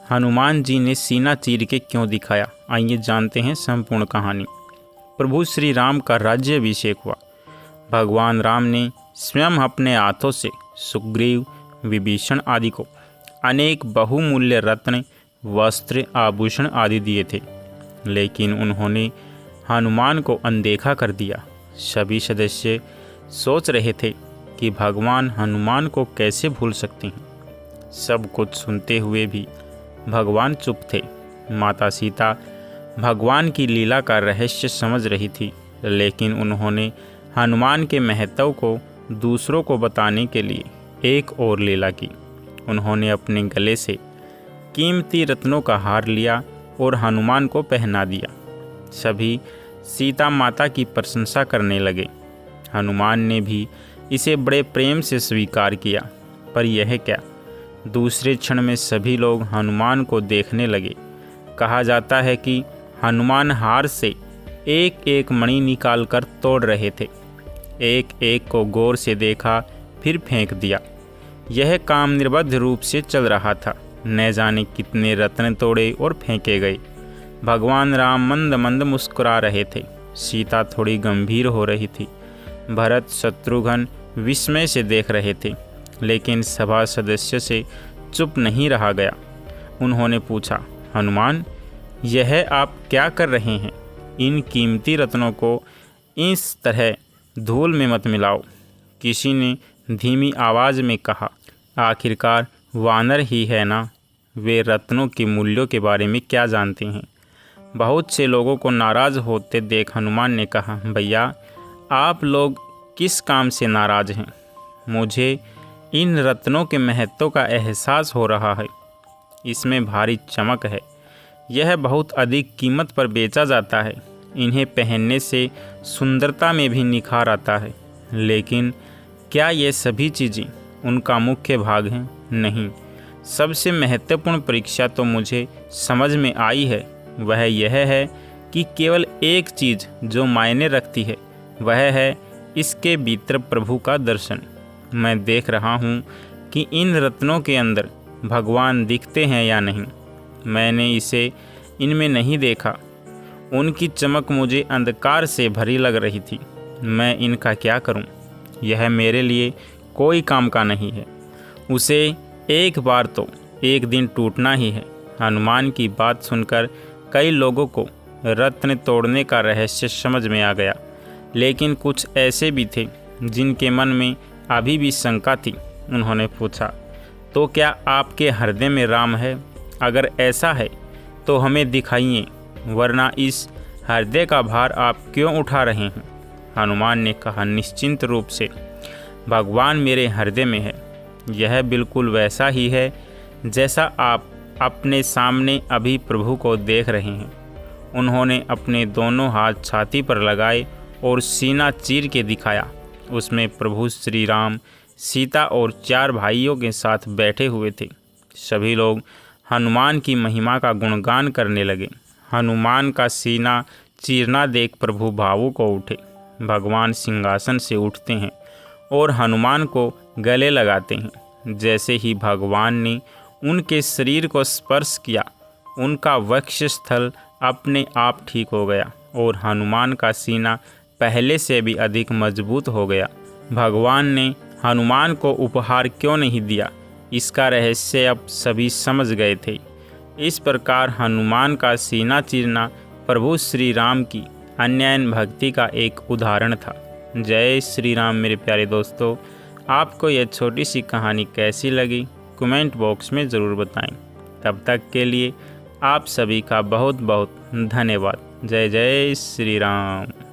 हनुमान जी ने सीना चीर के क्यों दिखाया, आइए जानते हैं संपूर्ण कहानी। प्रभु श्री राम का राज्याभिषेक हुआ। भगवान राम ने स्वयं अपने हाथों से सुग्रीव, विभीषण आदि को अनेक बहुमूल्य रत्न, वस्त्र, आभूषण आदि दिए थे, लेकिन उन्होंने हनुमान को अनदेखा कर दिया। सभी सदस्य सोच रहे थे कि भगवान हनुमान को कैसे भूल सकते हैं। सब कुछ सुनते हुए भी भगवान चुप थे। माता सीता भगवान की लीला का रहस्य समझ रही थी, लेकिन उन्होंने हनुमान के महत्व को दूसरों को बताने के लिए एक और लीला की। उन्होंने अपने गले से कीमती रत्नों का हार लिया और हनुमान को पहना दिया। सभी सीता माता की प्रशंसा करने लगे। हनुमान ने भी इसे बड़े प्रेम से स्वीकार किया, पर यह क्या, दूसरे क्षण में सभी लोग हनुमान को देखने लगे। कहा जाता है कि हनुमान हार से एक एक मणि निकालकर तोड़ रहे थे। एक एक को गौर से देखा, फिर फेंक दिया। यह काम निर्बाध रूप से चल रहा था। न जाने कितने रत्न तोड़े और फेंके गए। भगवान राम मंद मंद मुस्कुरा रहे थे। सीता थोड़ी गंभीर हो रही थी। भरत, शत्रुघ्न विस्मय से देख रहे थे, लेकिन सभा सदस्य से चुप नहीं रहा गया। उन्होंने पूछा, हनुमान, यह आप क्या कर रहे हैं? इन कीमती रत्नों को इस तरह धूल में मत मिलाओ। किसी ने धीमी आवाज़ में कहा, आखिरकार वानर ही है ना, वे रत्नों के मूल्यों के बारे में क्या जानते हैं। बहुत से लोगों को नाराज़ होते देख हनुमान ने कहा, भैया, आप लोग किस काम से नाराज़ हैं? मुझे इन रत्नों के महत्व का एहसास हो रहा है। इसमें भारी चमक है। यह बहुत अधिक कीमत पर बेचा जाता है। इन्हें पहनने से सुंदरता में भी निखार आता है। लेकिन क्या ये सभी चीज़ें उनका मुख्य भाग हैं? नहीं। सबसे महत्वपूर्ण परीक्षा तो मुझे समझ में आई है। वह यह है कि केवल एक चीज़ जो मायने रखती है, वह है इसके भीतर प्रभु का दर्शन। मैं देख रहा हूँ कि इन रत्नों के अंदर भगवान दिखते हैं या नहीं। मैंने इसे इनमें नहीं देखा। उनकी चमक मुझे अंधकार से भरी लग रही थी। मैं इनका क्या करूं? यह मेरे लिए कोई काम का नहीं है। उसे एक बार तो एक दिन टूटना ही है। हनुमान की बात सुनकर कई लोगों को रत्न तोड़ने का रहस्य समझ में आ गया, लेकिन कुछ ऐसे भी थे जिनके मन में अभी भी शंका थी। उन्होंने पूछा, तो क्या आपके हृदय में राम है? अगर ऐसा है तो हमें दिखाइए, वरना इस हृदय का भार आप क्यों उठा रहे हैं? हनुमान ने कहा, निश्चिंत रूप से भगवान मेरे हृदय में है। यह बिल्कुल वैसा ही है जैसा आप अपने सामने अभी प्रभु को देख रहे हैं। उन्होंने अपने दोनों हाथ छाती पर लगाए और सीना चीर के दिखाया। उसमें प्रभु श्री राम, सीता और 4 भाइयों के साथ बैठे हुए थे। सभी लोग हनुमान की महिमा का गुणगान करने लगे। हनुमान का सीना चीरना देख प्रभु भावुक हो उठे। भगवान सिंहासन से उठते हैं और हनुमान को गले लगाते हैं। जैसे ही भगवान ने उनके शरीर को स्पर्श किया, उनका वक्षस्थल अपने आप ठीक हो गया और हनुमान का सीना पहले से भी अधिक मजबूत हो गया। भगवान ने हनुमान को उपहार क्यों नहीं दिया, इसका रहस्य अब सभी समझ गए थे। इस प्रकार हनुमान का सीना चीरना प्रभु श्री राम की अन्यायन भक्ति का एक उदाहरण था। जय श्री राम। मेरे प्यारे दोस्तों, आपको यह छोटी सी कहानी कैसी लगी, कमेंट बॉक्स में ज़रूर बताएं। तब तक के लिए आप सभी का बहुत बहुत धन्यवाद। जय जय श्री राम।